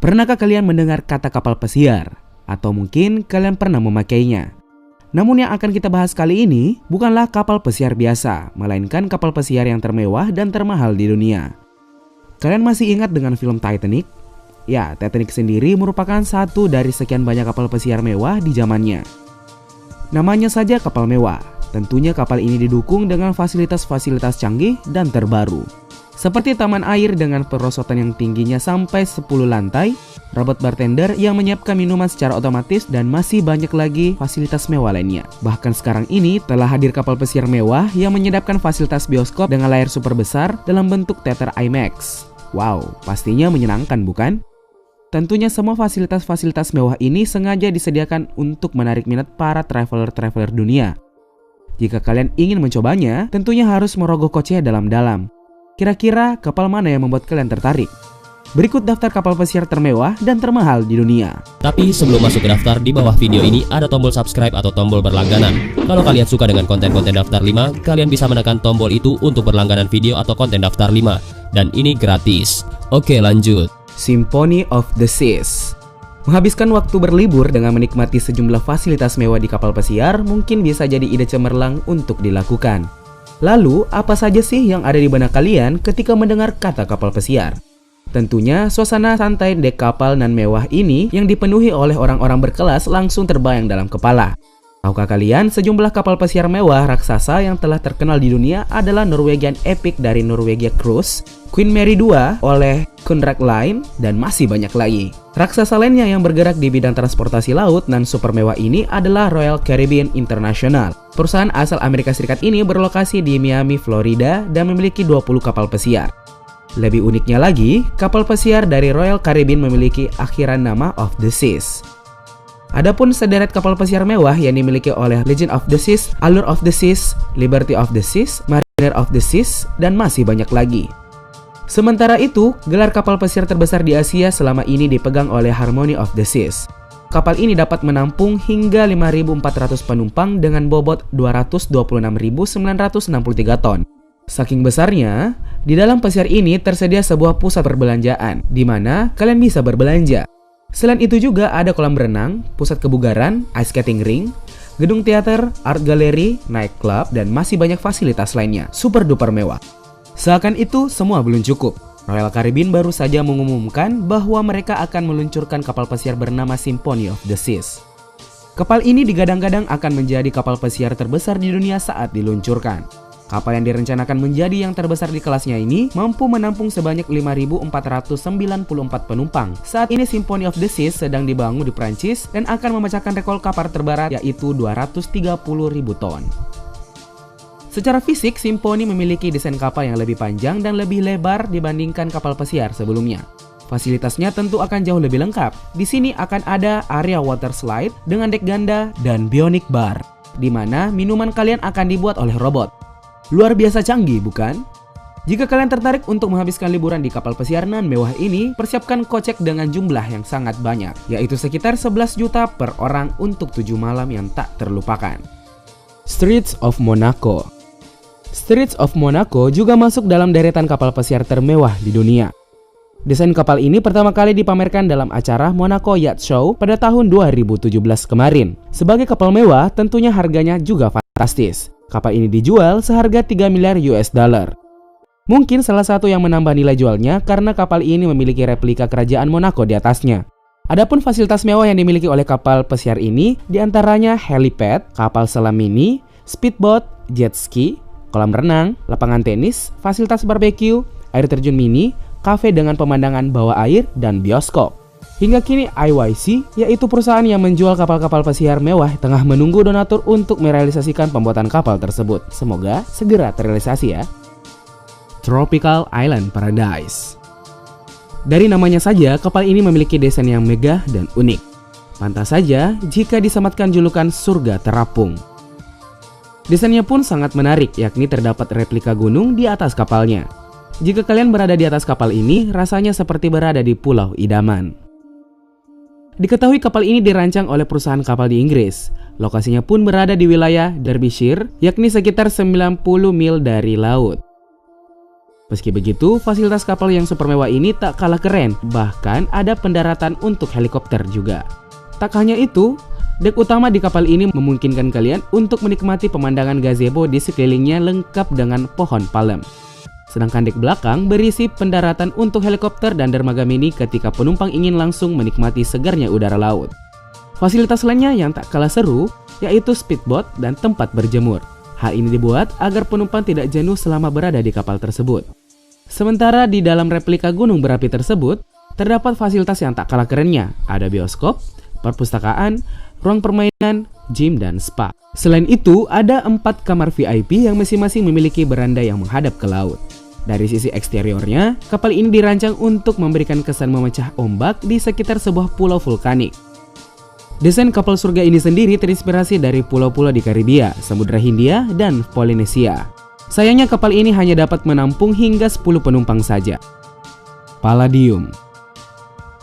Pernahkah kalian mendengar kata kapal pesiar? Atau mungkin kalian pernah memakainya? Namun yang akan kita bahas kali ini bukanlah kapal pesiar biasa, melainkan kapal pesiar yang termewah dan termahal di dunia. Kalian masih ingat dengan film Titanic? Ya, Titanic sendiri merupakan satu dari sekian banyak kapal pesiar mewah di zamannya. Namanya saja kapal mewah, tentunya kapal ini didukung dengan fasilitas-fasilitas canggih dan terbaru. Seperti taman air dengan perosotan yang tingginya sampai 10 lantai, robot bartender yang menyiapkan minuman secara otomatis, dan masih banyak lagi fasilitas mewah lainnya. Bahkan sekarang ini telah hadir kapal pesiar mewah yang menyediakan fasilitas bioskop dengan layar super besar dalam bentuk teater IMAX. Wow, pastinya menyenangkan bukan? Tentunya semua fasilitas-fasilitas mewah ini sengaja disediakan untuk menarik minat para traveler-traveler dunia. Jika kalian ingin mencobanya, tentunya harus merogoh kocek dalam-dalam. Kira-kira kapal mana yang membuat kalian tertarik? Berikut daftar kapal pesiar termewah dan termahal di dunia. Tapi sebelum masuk ke daftar, di bawah video ini ada tombol subscribe atau tombol berlangganan. Kalau kalian suka dengan konten-konten daftar 5, kalian bisa menekan tombol itu untuk berlangganan video atau konten daftar 5. Dan ini gratis. Oke, lanjut. Symphony of the Seas. Menghabiskan waktu berlibur dengan menikmati sejumlah fasilitas mewah di kapal pesiar mungkin bisa jadi ide cemerlang untuk dilakukan. Lalu, apa saja sih yang ada di benak kalian ketika mendengar kata kapal pesiar? Tentunya, suasana santai dek kapal nan mewah ini yang dipenuhi oleh orang-orang berkelas langsung terbayang dalam kepala. Tahukah kalian, sejumlah kapal pesiar mewah raksasa yang telah terkenal di dunia adalah Norwegian Epic dari Norwegia Cruise, Queen Mary II oleh Cunard Line, dan masih banyak lagi. Raksasa lainnya yang bergerak di bidang transportasi laut nan super mewah ini adalah Royal Caribbean International. Perusahaan asal Amerika Serikat ini berlokasi di Miami, Florida dan memiliki 20 kapal pesiar. Lebih uniknya lagi, kapal pesiar dari Royal Caribbean memiliki akhiran nama of the Seas. Adapun sederet kapal pesiar mewah yang dimiliki oleh Legend of the Seas, Allure of the Seas, Liberty of the Seas, Mariner of the Seas, dan masih banyak lagi. Sementara itu, gelar kapal pesiar terbesar di Asia selama ini dipegang oleh Harmony of the Seas. Kapal ini dapat menampung hingga 5.400 penumpang dengan bobot 226.963 ton. Saking besarnya, di dalam pesiar ini tersedia sebuah pusat perbelanjaan, di mana kalian bisa berbelanja. Selain itu juga ada kolam renang, pusat kebugaran, ice skating ring, gedung teater, art gallery, nightclub, dan masih banyak fasilitas lainnya. Super duper mewah. Seakan itu semua belum cukup. Royal Caribbean baru saja mengumumkan bahwa mereka akan meluncurkan kapal pesiar bernama Symphony of the Seas. Kapal ini digadang-gadang akan menjadi kapal pesiar terbesar di dunia saat diluncurkan. Kapal yang direncanakan menjadi yang terbesar di kelasnya ini mampu menampung sebanyak 5.494 penumpang. Saat ini Symphony of the Seas sedang dibangun di Prancis dan akan memecahkan rekor kapal terberat yaitu 230.000 ton. Secara fisik, Symphony memiliki desain kapal yang lebih panjang dan lebih lebar dibandingkan kapal pesiar sebelumnya. Fasilitasnya tentu akan jauh lebih lengkap. Di sini akan ada area water slide dengan dek ganda dan bionic bar, di mana minuman kalian akan dibuat oleh robot. Luar biasa canggih, bukan? Jika kalian tertarik untuk menghabiskan liburan di kapal pesiar nan mewah ini, persiapkan kocek dengan jumlah yang sangat banyak, yaitu sekitar 11 juta per orang untuk 7 malam yang tak terlupakan. Straits of Monaco. Straits of Monaco juga masuk dalam deretan kapal pesiar termewah di dunia. Desain kapal ini pertama kali dipamerkan dalam acara Monaco Yacht Show pada tahun 2017 kemarin. Sebagai kapal mewah, tentunya harganya juga fantastis. Kapal ini dijual seharga 3 miliar US dollar. Mungkin salah satu yang menambah nilai jualnya karena kapal ini memiliki replika kerajaan Monaco di atasnya. Adapun fasilitas mewah yang dimiliki oleh kapal pesiar ini diantaranya helipad, kapal selam mini, speedboat, jet ski, kolam renang, lapangan tenis, fasilitas barbeque, air terjun mini, kafe dengan pemandangan bawah air, dan bioskop. Hingga kini IYC, yaitu perusahaan yang menjual kapal-kapal pesiar mewah, tengah menunggu donatur untuk merealisasikan pembuatan kapal tersebut. Semoga segera terrealisasi ya. Tropical Island Paradise. Dari namanya saja, kapal ini memiliki desain yang megah dan unik. Pantas saja jika disematkan julukan surga terapung. Desainnya pun sangat menarik, yakni terdapat replika gunung di atas kapalnya. Jika kalian berada di atas kapal ini, rasanya seperti berada di pulau idaman. Diketahui kapal ini dirancang oleh perusahaan kapal di Inggris. Lokasinya pun berada di wilayah Derbyshire, yakni sekitar 90 mil dari laut. Meski begitu, fasilitas kapal yang super mewah ini tak kalah keren, bahkan ada pendaratan untuk helikopter juga. Tak hanya itu, dek utama di kapal ini memungkinkan kalian untuk menikmati pemandangan gazebo di sekelilingnya lengkap dengan pohon palem. Sedangkan dek belakang berisi pendaratan untuk helikopter dan dermaga mini ketika penumpang ingin langsung menikmati segarnya udara laut. Fasilitas lainnya yang tak kalah seru yaitu speedboat dan tempat berjemur. Hal ini dibuat agar penumpang tidak jenuh selama berada di kapal tersebut. Sementara di dalam replika gunung berapi tersebut, terdapat fasilitas yang tak kalah kerennya. Ada bioskop, perpustakaan, ruang permainan, gym, dan spa. Selain itu, ada 4 kamar VIP yang masing-masing memiliki beranda yang menghadap ke laut. Dari sisi eksteriornya, kapal ini dirancang untuk memberikan kesan memecah ombak di sekitar sebuah pulau vulkanik. Desain kapal surga ini sendiri terinspirasi dari pulau-pulau di Karibia, Samudra Hindia, dan Polinesia. Sayangnya kapal ini hanya dapat menampung hingga 10 penumpang saja. Palladium.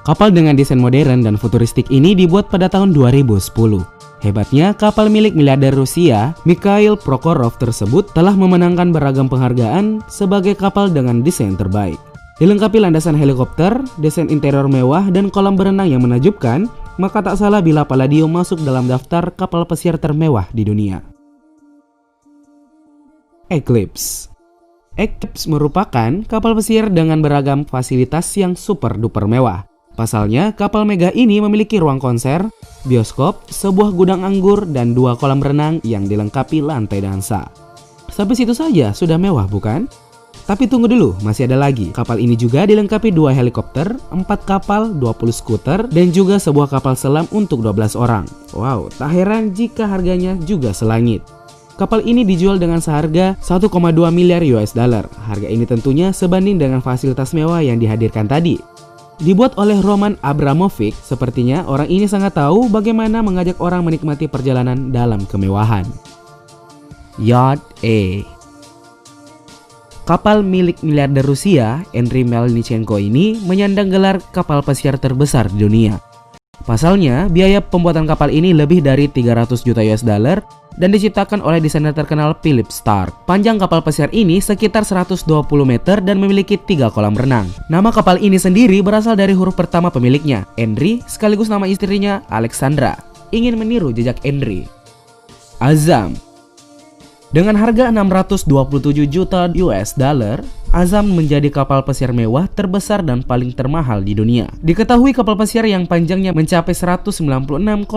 Kapal dengan desain modern dan futuristik ini dibuat pada tahun 2010. Hebatnya, kapal milik miliarder Rusia, Mikhail Prokhorov tersebut telah memenangkan beragam penghargaan sebagai kapal dengan desain terbaik. Dilengkapi landasan helikopter, desain interior mewah, dan kolam berenang yang menakjubkan, maka tak salah bila Palladium masuk dalam daftar kapal pesiar termewah di dunia. Eclipse. Eclipse merupakan kapal pesiar dengan beragam fasilitas yang super duper mewah. Pasalnya, kapal mega ini memiliki ruang konser, bioskop, sebuah gudang anggur, dan 2 kolam renang yang dilengkapi lantai dansa. Sampai situ saja sudah mewah, bukan? Tapi tunggu dulu, masih ada lagi. Kapal ini juga dilengkapi 2 helikopter, 4 kapal, 20 skuter, dan juga sebuah kapal selam untuk 12 orang. Wow, tak heran jika harganya juga selangit. Kapal ini dijual dengan seharga 1,2 miliar US dollar. Harga ini tentunya sebanding dengan fasilitas mewah yang dihadirkan tadi. Dibuat oleh Roman Abramovich, sepertinya orang ini sangat tahu bagaimana mengajak orang menikmati perjalanan dalam kemewahan. Yacht A. Kapal milik miliarder Rusia, Andriy Melnichenko ini menyandang gelar kapal pesiar terbesar di dunia. Pasalnya, biaya pembuatan kapal ini lebih dari 300 juta US dollar dan diciptakan oleh desainer terkenal Philip Stark. Panjang kapal pesiar ini sekitar 120 meter dan memiliki 3 kolam renang. Nama kapal ini sendiri berasal dari huruf pertama pemiliknya, Andriy, sekaligus nama istrinya, Alexandra. Ingin meniru jejak Andriy. Azam. Dengan harga 627 juta US dollar, Azam menjadi kapal pesiar mewah terbesar dan paling termahal di dunia. Diketahui kapal pesiar yang panjangnya mencapai 196,66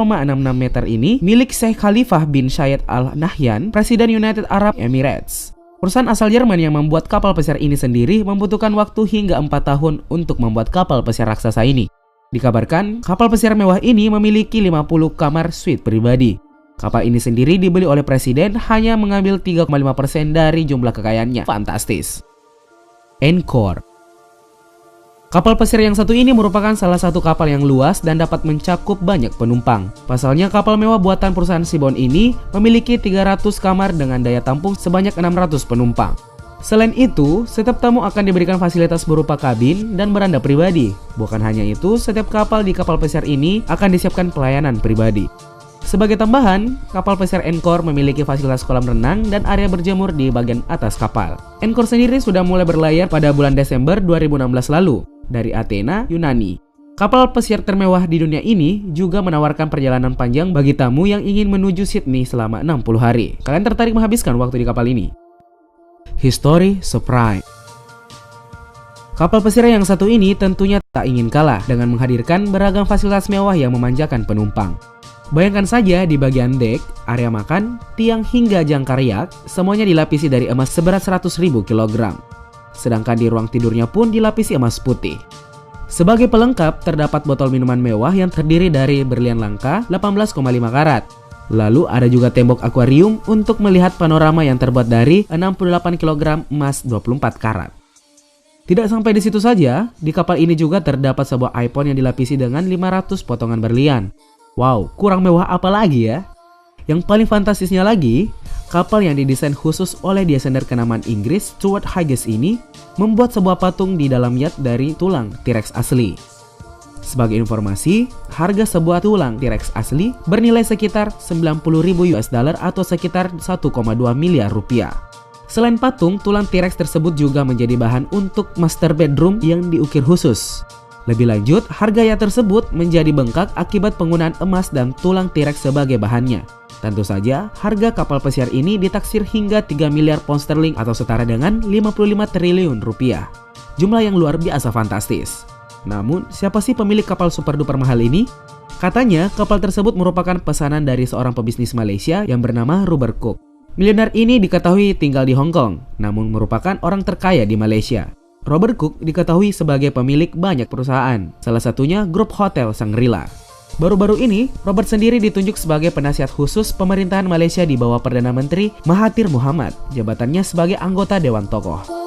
meter ini milik Sheikh Khalifah bin Zayed Al Nahyan, Presiden United Arab Emirates. Perusahaan asal Jerman yang membuat kapal pesiar ini sendiri membutuhkan waktu hingga 4 tahun untuk membuat kapal pesiar raksasa ini. Dikabarkan, kapal pesiar mewah ini memiliki 50 kamar suite pribadi. Kapal ini sendiri dibeli oleh presiden hanya mengambil 3,5% dari jumlah kekayaannya. Fantastis. Encore. Kapal pesiar yang satu ini merupakan salah satu kapal yang luas dan dapat mencakup banyak penumpang. Pasalnya kapal mewah buatan perusahaan Seabourn ini memiliki 300 kamar dengan daya tampung sebanyak 600 penumpang. Selain itu, setiap tamu akan diberikan fasilitas berupa kabin dan beranda pribadi. Bukan hanya itu, setiap kapal di kapal pesiar ini akan disiapkan pelayanan pribadi. Sebagai tambahan, kapal pesiar Encore memiliki fasilitas kolam renang dan area berjemur di bagian atas kapal. Encore sendiri sudah mulai berlayar pada bulan Desember 2016 lalu dari Athena, Yunani. Kapal pesiar termewah di dunia ini juga menawarkan perjalanan panjang bagi tamu yang ingin menuju Sydney selama 60 hari. Kalian tertarik menghabiskan waktu di kapal ini? History Surprise. Kapal pesiar yang satu ini tentunya tak ingin kalah dengan menghadirkan beragam fasilitas mewah yang memanjakan penumpang. Bayangkan saja di bagian dek, area makan, tiang hingga jangkar yak, semuanya dilapisi dari emas seberat 100.000 kg. Sedangkan di ruang tidurnya pun dilapisi emas putih. Sebagai pelengkap, terdapat botol minuman mewah yang terdiri dari berlian langka 18,5 karat. Lalu ada juga tembok akuarium untuk melihat panorama yang terbuat dari 68 kg emas 24 karat. Tidak sampai di situ saja, di kapal ini juga terdapat sebuah iPhone yang dilapisi dengan 500 potongan berlian. Wow, kurang mewah apa lagi ya? Yang paling fantastisnya lagi, kapal yang didesain khusus oleh desainer kenamaan Inggris Stuart Hughes ini membuat sebuah patung di dalam yacht dari tulang T-Rex asli. Sebagai informasi, harga sebuah tulang T-Rex asli bernilai sekitar 90.000 US dollar atau sekitar 1,2 miliar rupiah. Selain patung, tulang T-Rex tersebut juga menjadi bahan untuk master bedroom yang diukir khusus. Lebih lanjut, harga yacht tersebut menjadi bengkak akibat penggunaan emas dan tulang T-Rex sebagai bahannya. Tentu saja, harga kapal pesiar ini ditaksir hingga 3 miliar pound sterling atau setara dengan 55 triliun rupiah. Jumlah yang luar biasa fantastis. Namun, siapa sih pemilik kapal super duper mahal ini? Katanya, kapal tersebut merupakan pesanan dari seorang pebisnis Malaysia yang bernama Robert Cook. Miliuner ini diketahui tinggal di Hong Kong, namun merupakan orang terkaya di Malaysia. Robert Cook diketahui sebagai pemilik banyak perusahaan, salah satunya grup hotel Shangri-La. Baru-baru ini, Robert sendiri ditunjuk sebagai penasihat khusus pemerintahan Malaysia di bawah Perdana Menteri Mahathir Mohamad, jabatannya sebagai anggota Dewan Tokoh.